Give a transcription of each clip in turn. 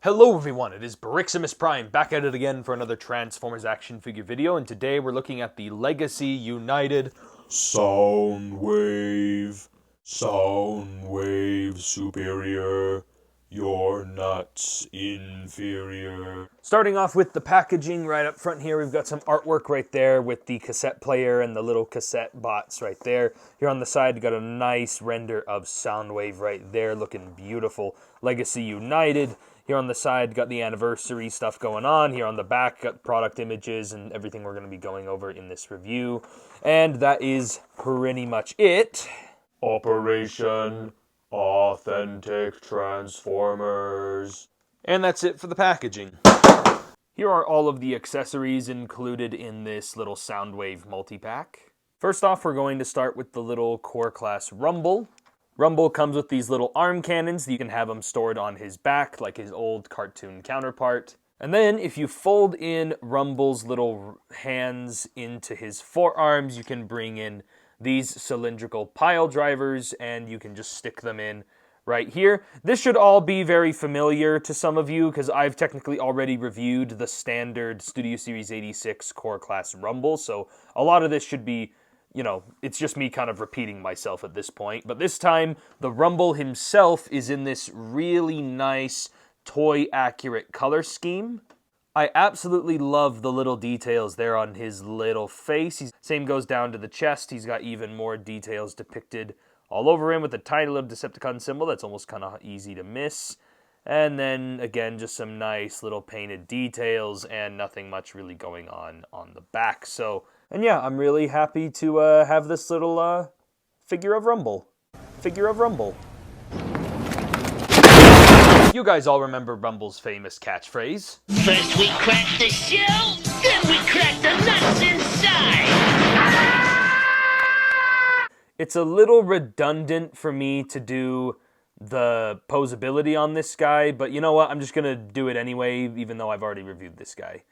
Hello everyone, it is Briximus Prime back at it again for another Transformers action figure video, and today we're looking at the Legacy United Soundwave. Soundwave superior, you're nuts inferior. Starting off with the packaging right up front here, we've got some artwork right there with the cassette player and the little cassette bots right there. Here on the side, we've got a nice render of Soundwave right there, looking beautiful. Legacy United. Here on the side, got the anniversary stuff going on. Here on the back, got product images and everything we're going to be going over in this review. And that is pretty much it. Operation Authentic Transformers. And that's it for the packaging. Here are all of the accessories included in this little Soundwave multi-pack. First off, we're going to start with the little core class Rumble. Rumble comes with these little arm cannons. You can have them stored on his back like his old cartoon counterpart. And then if you fold in Rumble's little hands into his forearms, you can bring in these cylindrical pile drivers and you can just stick them in right here. This should all be very familiar to some of you because I've technically already reviewed the standard Studio Series 86 core class Rumble. So a lot of this should be, you know, it's just me kind of repeating myself at this point. But this time, the Rumble himself is in this really nice, toy-accurate color scheme. I absolutely love the little details there on his little face. Same goes down to the chest. He's got even more details depicted all over him with a tiny little Decepticon symbol that's almost kind of easy to miss. And then, again, just some nice little painted details and nothing much really going on the back. So, and yeah, I'm really happy to have this little figure of Rumble. Figure of Rumble. You guys all remember Rumble's famous catchphrase. First we crack the shell, then we crack the nuts inside! It's a little redundant for me to do the posability on this guy, but you know what? I'm just going to do it anyway, even though I've already reviewed this guy.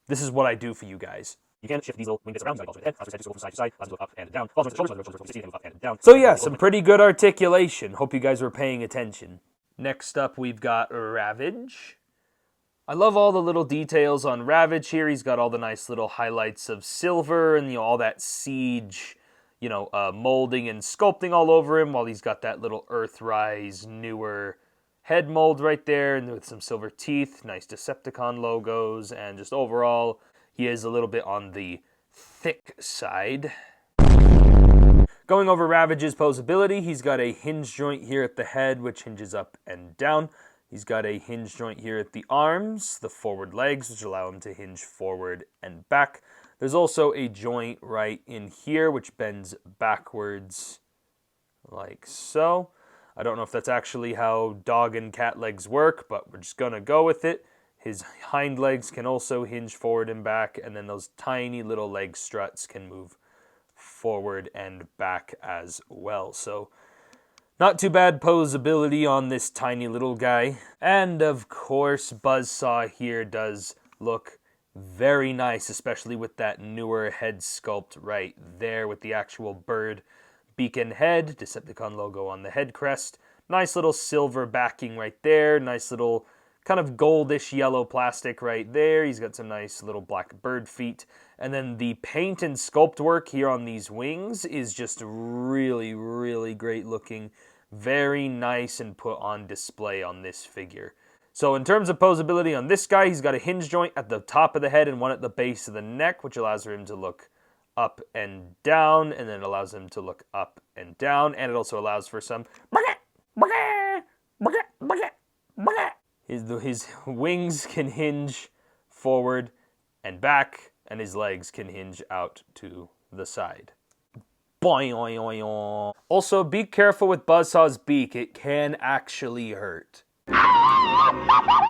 This is what I do for you guys. You can shift these little wing bits around, the head, allows to go from side to side, allows to go up and down, allows to go up and down. So yeah, some pretty good articulation. Hope you guys were paying attention. Next up, we've got Ravage. I love all the little details on Ravage here. He's got all the nice little highlights of silver and, you know, all that siege, you know, molding and sculpting all over him, while he's got that little Earthrise newer head mold right there, and with some silver teeth, nice Decepticon logos, and just overall, he is a little bit on the thick side. Going over Ravage's posability, he's got a hinge joint here at the head, which hinges up and down. He's got a hinge joint here at the arms, the forward legs, which allow him to hinge forward and back. There's also a joint right in here, which bends backwards like so. I don't know if that's actually how dog and cat legs work, but we're just going to go with it. His hind legs can also hinge forward and back, and then those tiny little leg struts can move forward and back as well. So not too bad posability on this tiny little guy. And of course, Buzzsaw here does look very nice, especially with that newer head sculpt right there with the actual bird beacon head, Decepticon logo on the head crest. Nice little silver backing right there. Nice little kind of goldish yellow plastic right there. He's got some nice little black bird feet. And then the paint and sculpt work here on these wings is just really, really great looking. Very nice and put on display on this figure. So in terms of posability on this guy, he's got a hinge joint at the top of the head and one at the base of the neck, which allows for him to look up and down, and then allows him to look up and down, and it also allows for some his wings can hinge forward and back, and his legs can hinge out to the side. Also, be careful with Buzzsaw's beak. It can actually hurt.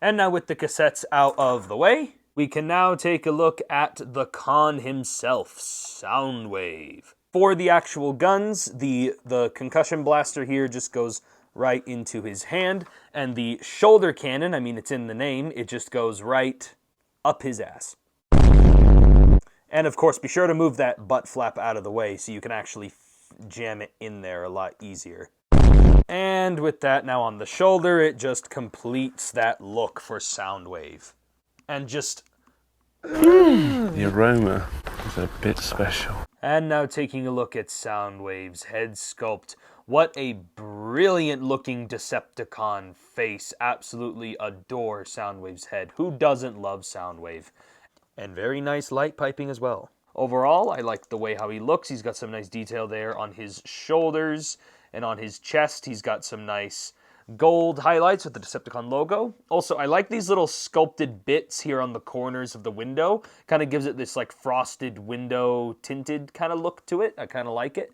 And now with the cassettes out of the way, we can now take a look at the Khan himself, Soundwave. For the actual guns, the concussion blaster here just goes right into his hand, and the shoulder cannon, I mean, it's in the name, it just goes right up his ass. And of course, be sure to move that butt flap out of the way so you can actually jam it in there a lot easier. And with that now on the shoulder, it just completes that look for Soundwave. And just... The aroma is a bit special. And now taking a look at Soundwave's head sculpt. What a brilliant looking Decepticon face. Absolutely adore Soundwave's head. Who doesn't love Soundwave? And very nice light piping as well. Overall, I like the way how he looks. He's got some nice detail there on his shoulders and on his chest. He's got some nice gold highlights with the Decepticon logo. Also, I like these little sculpted bits here on the corners of the window. Kind of gives it this like frosted window tinted kind of look to it. I kind of like it.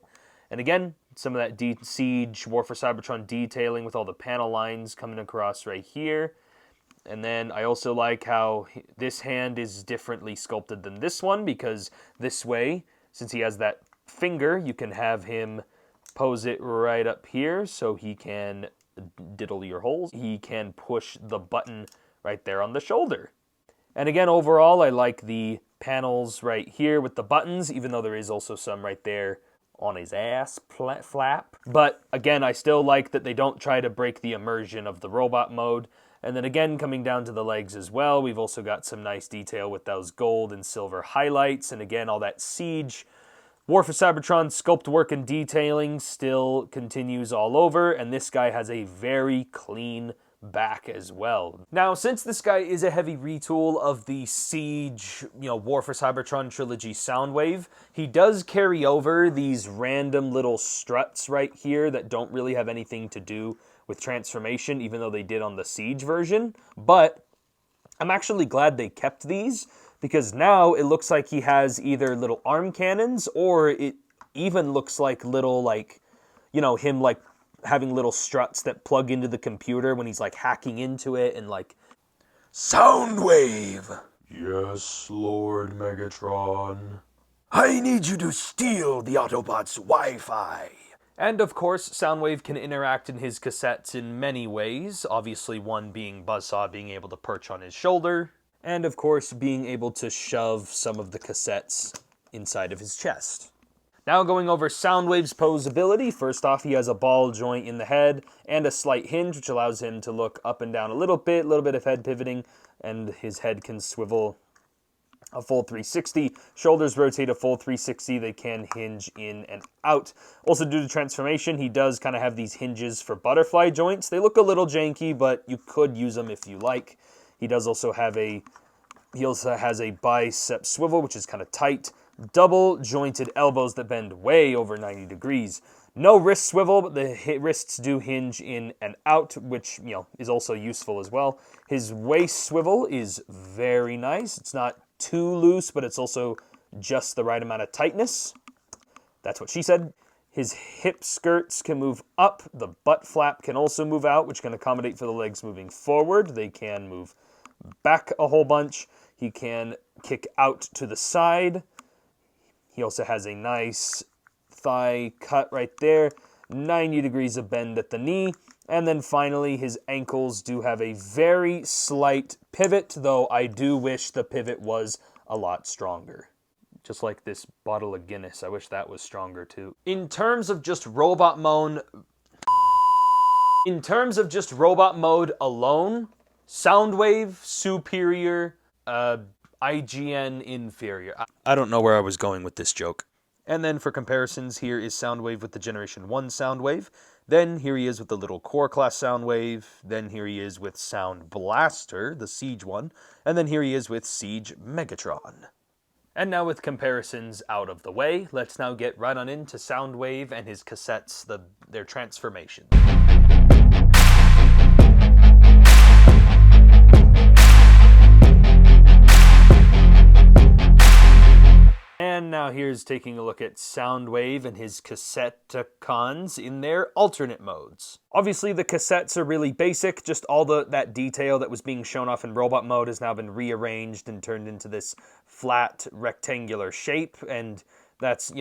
And again, some of that Siege War for Cybertron detailing with all the panel lines coming across right here. And then I also like how this hand is differently sculpted than this one, because this way, since he has that finger, you can have him pose it right up here so he can diddle your holes. He can push the button right there on the shoulder. And again, overall, I like the panels right here with the buttons, even though there is also some right there on his ass flap. But again, I still like that they don't try to break the immersion of the robot mode. And then again, coming down to the legs as well, we've also got some nice detail with those gold and silver highlights. And again, all that Siege War for Cybertron sculpt work and detailing still continues all over. And this guy has a very clean back as well. Now, since this guy is a heavy retool of the Siege, War for Cybertron trilogy Soundwave, he does carry over these random little struts right here that don't really have anything to do with transformation, even though they did on the Siege version. But I'm actually glad they kept these, because now it looks like he has either little arm cannons, or it even looks like little, him having little struts that plug into the computer when he's hacking into it and Soundwave! Yes, Lord Megatron. I need you to steal the Autobots' Wi-Fi. And of course, Soundwave can interact in his cassettes in many ways. Obviously, one being Buzzsaw being able to perch on his shoulder. And of course, being able to shove some of the cassettes inside of his chest. Now going over Soundwave's posability. First off, he has a ball joint in the head and a slight hinge, which allows him to look up and down a little bit of head pivoting, and his head can swivel a full 360. Shoulders rotate a full 360. They can hinge in and out. Also, due to transformation, he does kind of have these hinges for butterfly joints. They look a little janky, but you could use them if you like. He also has a bicep swivel, which is kind of tight. Double jointed elbows that bend way over 90 degrees. No wrist swivel, but the wrists do hinge in and out, which, is also useful as well. His waist swivel is very nice. It's not too loose, but it's also just the right amount of tightness. That's what she said. His hip skirts can move up. The butt flap can also move out, which can accommodate for the legs moving forward. They can move back a whole bunch. He can kick out to the side. He also has a nice thigh cut right there. 90 degrees of bend at the knee. And then finally, his ankles do have a very slight pivot, though I do wish the pivot was a lot stronger. Just like this bottle of Guinness, I wish that was stronger too. In terms of just robot mode alone, Soundwave superior, IGN inferior. I don't know where I was going with this joke. And then for comparisons, here is Soundwave with the Generation 1 Soundwave. Then here he is with the little Core Class Soundwave. Then here he is with Sound Blaster, the Siege one. And then here he is with Siege Megatron. And now with comparisons out of the way, let's now get right on into Soundwave and his cassettes, their transformation. And now here's taking a look at Soundwave and his Decepticons in their alternate modes. Obviously the cassettes are really basic, just all that detail that was being shown off in robot mode has now been rearranged and turned into this flat rectangular shape, and that's,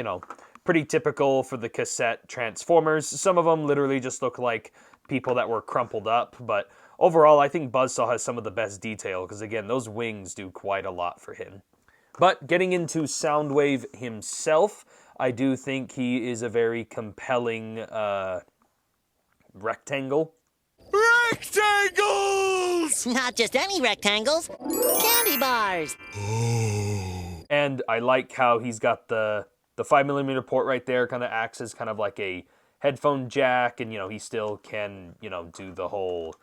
pretty typical for the cassette Transformers. Some of them literally just look like people that were crumpled up, but overall I think Buzzsaw has some of the best detail, because again, those wings do quite a lot for him. But getting into Soundwave himself, I do think he is a very compelling rectangle. Rectangles! Not just any rectangles, candy bars. And I like how he's got the 5mm port right there, kind of acts as kind of like a headphone jack, and, he still can, do the whole,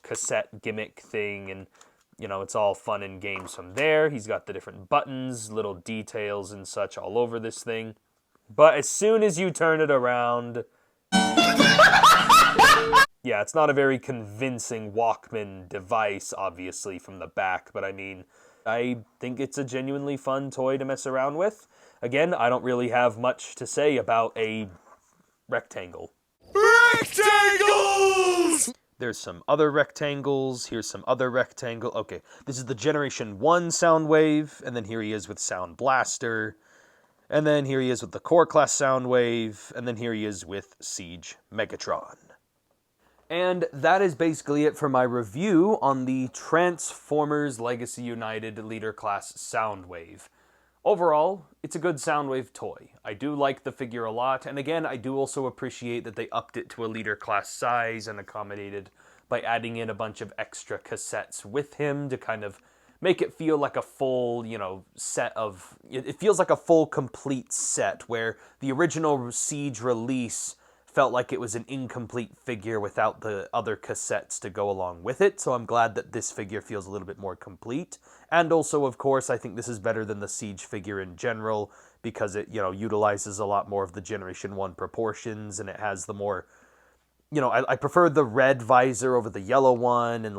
cassette gimmick thing, and, it's all fun and games from there. He's got the different buttons, little details and such all over this thing. But as soon as you turn it around... Yeah, it's not a very convincing Walkman device, obviously, from the back, but I mean, I think it's a genuinely fun toy to mess around with. Again, I don't really have much to say about a rectangle. Rectangles! There's some other rectangles, here's some other rectangle. Okay, this is the Generation 1 Soundwave, and then here he is with Sound Blaster, and then here he is with the Core Class Soundwave, and then here he is with Siege Megatron. And that is basically it for my review on the Transformers Legacy United Leader Class Soundwave. Overall, it's a good Soundwave toy. I do like the figure a lot, and again, I do also appreciate that they upped it to a Leader Class size and accommodated by adding in a bunch of extra cassettes with him to kind of make it feel like a full, set of... It feels like a full, complete set, where the original Siege release felt like it was an incomplete figure without the other cassettes to go along with it, so I'm glad that this figure feels a little bit more complete. And also, of course, I think this is better than the Siege figure in general, because it, utilizes a lot more of the Generation 1 proportions, and it has the more... I prefer the red visor over the yellow one, and,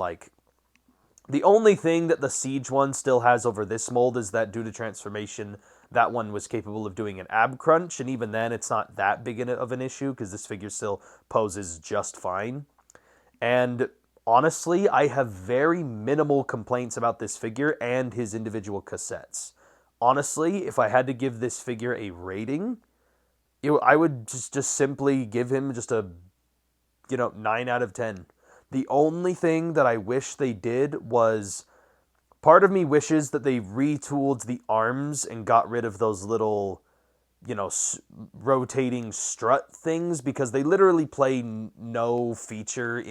the only thing that the Siege one still has over this mold is that due to transformation, that one was capable of doing an ab crunch, and even then it's not that big of an issue because this figure still poses just fine. And honestly, I have very minimal complaints about this figure and his individual cassettes. Honestly, if I had to give this figure a rating, I would just simply give him just a 9 out of 10. The only thing that I wish they did was... Part of me wishes that they retooled the arms and got rid of those little, rotating strut things, because they literally play no feature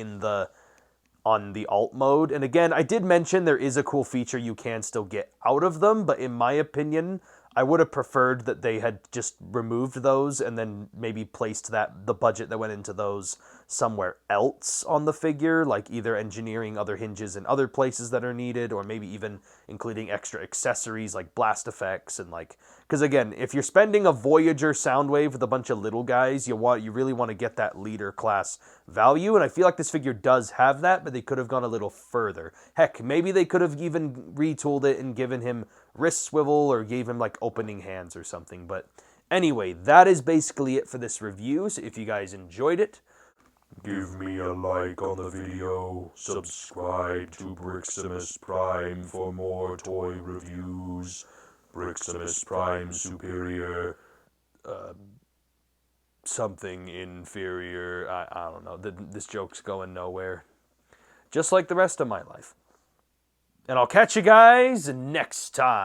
on the alt mode. And again, I did mention there is a cool feature you can still get out of them, but in my opinion, I would have preferred that they had just removed those and then maybe placed the budget that went into those somewhere else on the figure, like either engineering other hinges in other places that are needed, or maybe even including extra accessories like blast effects and because again, if you're spending a Voyager Soundwave with a bunch of little guys, you really want to get that leader class value, and I feel like this figure does have that, but they could have gone a little further. Heck, maybe they could have even retooled it and given him wrist swivel or gave him opening hands or something. But anyway, that is basically it for this review. So if you guys enjoyed it, Give me a like on the video, subscribe to Briximus Prime for more toy reviews. Briximus Prime Superior, something inferior, I don't know, this joke's going nowhere. Just like the rest of my life. And I'll catch you guys next time.